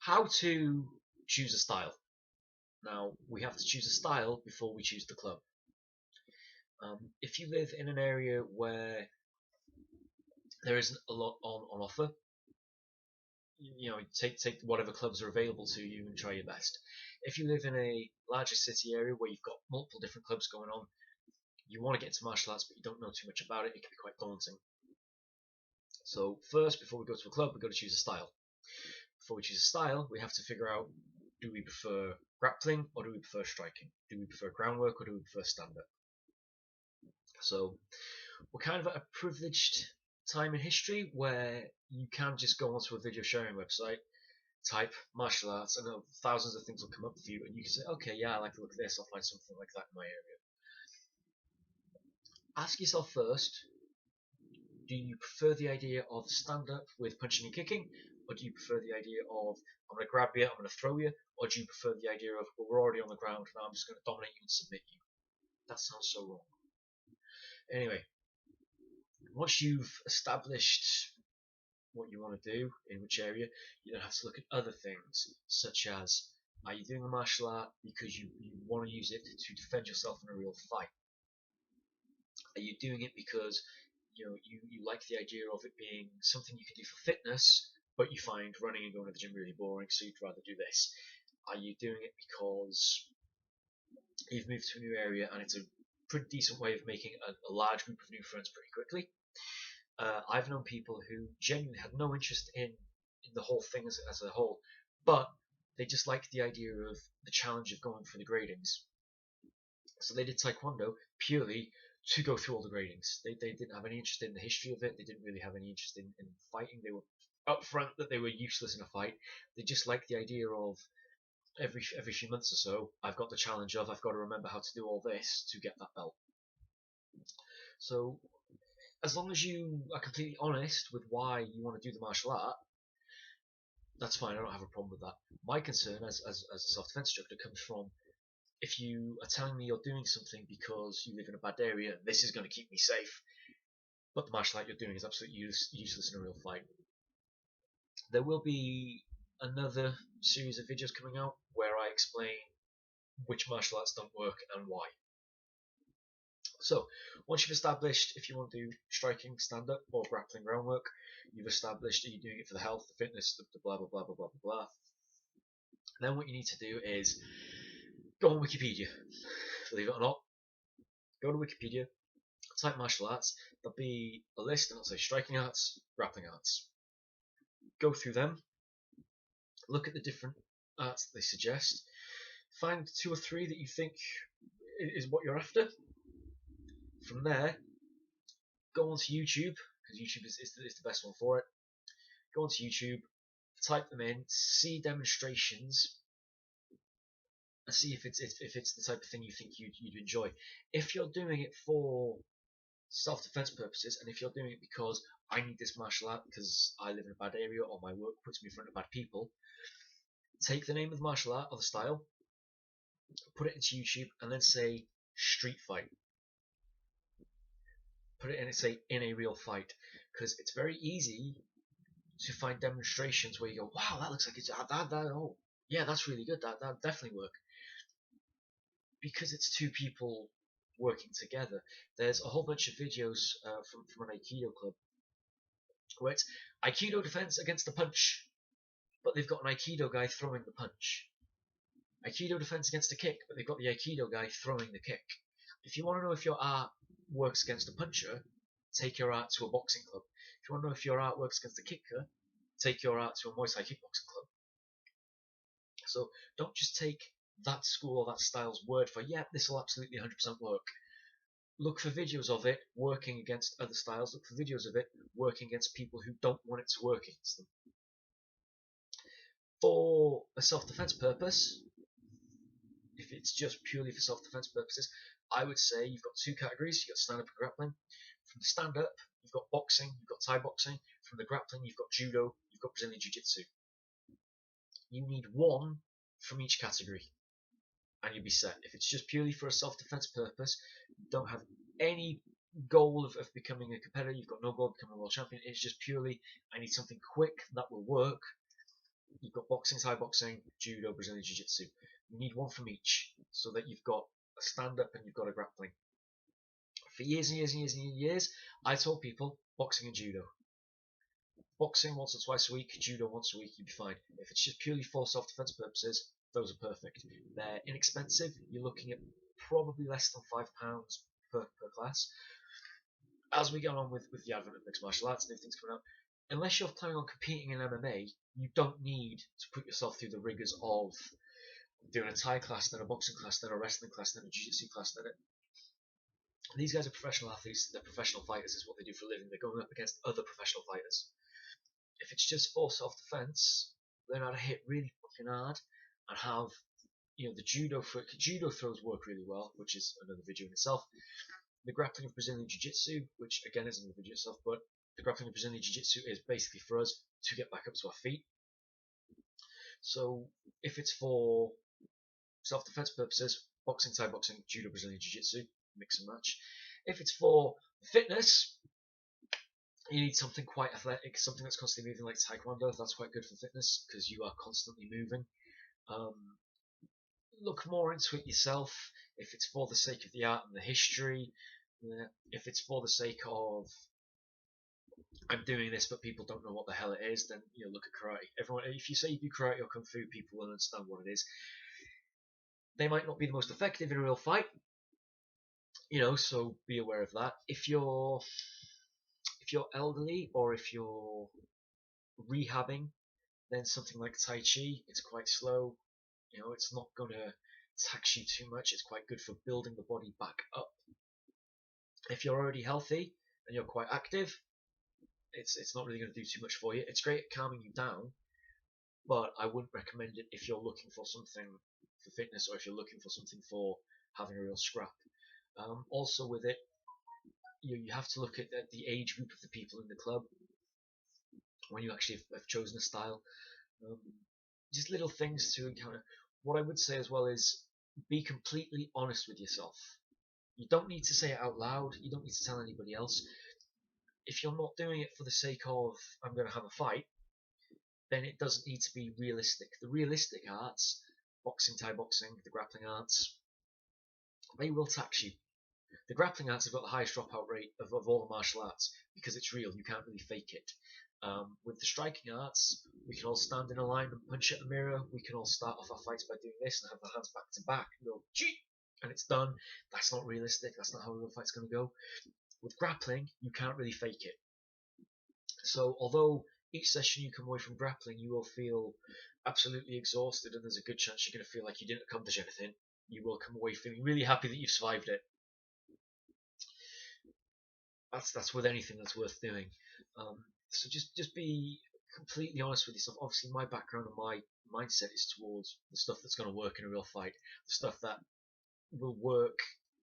How to choose a style. Now, we have to choose a style before we choose the club. If you live in an area where there isn't a lot on offer, take whatever clubs are available to you and try your best. If you live in a larger city area where you've got multiple different clubs going on, you want to get into martial arts but you don't know too much about it, it can be quite daunting. So first, before we go to a club, we've got to choose a style. Before we choose a style, we have to figure out, do we prefer grappling or do we prefer striking? Do we prefer groundwork or do we prefer stand-up? So we're kind of at a privileged time in history where you can just go onto a video sharing website, type martial arts, and thousands of things will come up for you, and you can say, okay, yeah, I like the look of this, I'll find something like that in my area. Ask yourself first, do you prefer the idea of stand-up with punching and kicking, or do you prefer the idea of, I'm going to grab you, I'm going to throw you, or do you prefer the idea of, well, we're already on the ground, now I'm just going to dominate you and submit you? That sounds so wrong. Anyway, once you've established what you want to do in which area, you then have to look at other things, such as, are you doing a martial art because you want to use it to defend yourself in a real fight? Are you doing it because you like the idea of it being something you can do for fitness, but you find running and going to the gym really boring, so you'd rather do this? Are you doing it because you've moved to a new area and it's a pretty decent way of making a large group of new friends pretty quickly? I've known people who genuinely had no interest in the whole thing as a whole, but they just liked the idea of the challenge of going for the gradings. So they did Taekwondo purely to go through all the gradings. They didn't have any interest in the history of it. They didn't really have any interest in fighting. They were upfront that they were useless in a fight. They just liked the idea of every few months or so, I've got the challenge of, I've got to remember how to do all this to get that belt. So as long as you are completely honest with why you want to do the martial art, that's fine. I don't have a problem with that. My concern as a self-defense instructor comes from, if you are telling me you're doing something because you live in a bad area, this is going to keep me safe, but the martial art you're doing is absolutely useless in a real fight. There will be another series of videos coming out where I explain which martial arts don't work and why. So, once you've established if you want to do striking, stand-up, or grappling groundwork, you've established, are you doing it for the health, the fitness, the blah, blah, blah, blah, blah, blah. Then what you need to do is go on Wikipedia. Believe it or not, go to Wikipedia, type martial arts, there'll be a list, and it'll say striking arts, grappling arts. Go through them, look at the different arts that they suggest, find 2 or 3 that you think is what you're after. From there, go onto YouTube, because YouTube is the best one for it. Go onto YouTube, type them in, see demonstrations, and see if it's the type of thing you think you'd enjoy. If you're doing it for self-defense purposes, and if you're doing it because I need this martial art because I live in a bad area or my work puts me in front of bad people, take the name of the martial art or the style, put it into YouTube, and then say street fight. Put it in and say in a real fight, because it's very easy to find demonstrations where you go, wow, that looks like it's oh yeah, that's really good, that definitely work, because it's 2 people working together. There's a whole bunch of videos from an Aikido club where it's Aikido defense against the punch, but they've got an Aikido guy throwing the punch. Aikido defense against a kick, but they've got the Aikido guy throwing the kick. If you want to know if your art works against a puncher, take your art to a boxing club. If you want to know if your art works against a kicker, take your art to a Muay Thai kickboxing club. So don't just take that school or that style's word for, yeah, this will absolutely 100% work. Look for videos of it working against other styles. Look for videos of it working against people who don't want it to work against them. For a self-defense purpose, if it's just purely for self-defense purposes, I would say you've got 2 categories. You've got stand-up and grappling. From the stand-up, you've got boxing, you've got Thai boxing. From the grappling, you've got judo, you've got Brazilian jiu-jitsu. You need 1 from each category, and you'll be set. If it's just purely for a self-defense purpose, you don't have any goal of becoming a competitor, you've got no goal of becoming a world champion, it's just purely, I need something quick that will work, you've got boxing, Thai boxing, judo, Brazilian jiu-jitsu. You need one from each so that you've got a stand-up and you've got a grappling. For years and years and years and years, I told people boxing and judo. Boxing once or twice a week, judo once a week, you'd be fine. If it's just purely for self-defense purposes, those are perfect. They're inexpensive. You're looking at probably less than £5 per class. As we go on with the advent of mixed martial arts and everything's coming out, unless you're planning on competing in MMA, you don't need to put yourself through the rigors of doing a Thai class, then a boxing class, then a wrestling class, then a jiu-jitsu class, then these guys are professional athletes, they're professional fighters, is what they do for a living. They're going up against other professional fighters. If it's just for self-defense, learn how to hit really fucking hard and have, the judo throws work really well, which is another video in itself. The grappling of Brazilian Jiu-Jitsu, which again is another video itself, but the grappling of Brazilian Jiu-Jitsu is basically for us to get back up to our feet. So if it's for self-defense purposes, boxing, Thai boxing, judo, Brazilian Jiu-Jitsu, mix and match. If it's for fitness, you need something quite athletic, something that's constantly moving, like taekwondo. That's quite good for fitness because you are constantly moving. Look more into it yourself. If it's for the sake of the art and the history, if it's for the sake of I'm doing this but people don't know what the hell it is, then look at karate. Everyone, if you say you do karate or kung fu, people will understand what it is. They might not be the most effective in a real fight, so be aware of that. If you're elderly or if you're rehabbing, then something like Tai Chi, it's quite slow. It's not going to tax you too much. It's quite good for building the body back up. If you're already healthy and you're quite active, it's not really going to do too much for you. It's great at calming you down, but I wouldn't recommend it if you're looking for something for fitness or if you're looking for something for having a real scrap. Also with it, you have to look at the age group of the people in the club when you actually have chosen a style. Just little things to encounter. What I would say as well is be completely honest with yourself. You don't need to say it out loud. You don't need to tell anybody else. If you're not doing it for the sake of I'm going to have a fight, then it doesn't need to be realistic. The realistic arts, boxing, Thai boxing, the grappling arts, they will tax you. The grappling arts have got the highest dropout rate of all the martial arts because it's real. You can't really fake it. With the striking arts, we can all stand in a line and punch at the mirror. We can all start off our fights by doing this and have our hands back to back and go, gee, and it's done. That's not realistic. That's not how a real fight's going to go. With grappling, you can't really fake it. So although each session you come away from grappling, you will feel absolutely exhausted and there's a good chance you're going to feel like you didn't accomplish anything, you will come away feeling really happy that you've survived it. That's with anything that's worth doing. So just be completely honest with yourself. Obviously, my background and my mindset is towards the stuff that's going to work in a real fight, the stuff that will work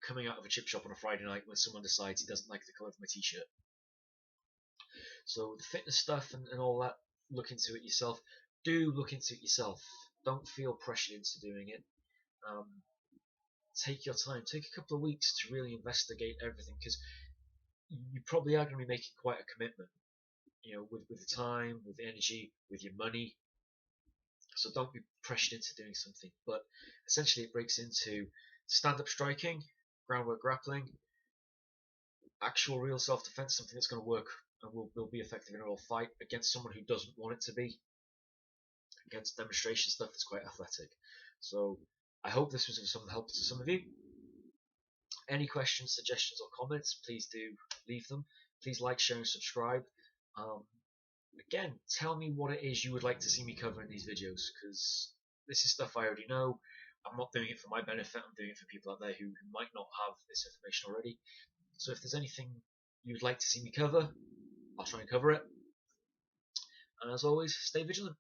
coming out of a chip shop on a Friday night when someone decides he doesn't like the colour of my t-shirt. So the fitness stuff and all that, look into it yourself. Do look into it yourself. Don't feel pressured into doing it. Take your time. Take a couple of weeks to really investigate everything because you probably are going to be making quite a commitment. With the time, with the energy, with your money. So don't be pressured into doing something. But essentially, it breaks into stand-up striking, groundwork grappling, actual real self-defense, something that's going to work and will be effective in a real fight against someone who doesn't want it to be, against demonstration stuff that's quite athletic. So I hope this was of some help to some of you. Any questions, suggestions or comments, please do leave them. Please like, share and subscribe. Again, tell me what it is you would like to see me cover in these videos, because this is stuff I already know. I'm not doing it for my benefit, I'm doing it for people out there who might not have this information already. So if there's anything you would like to see me cover, I'll try and cover it. And as always, stay vigilant.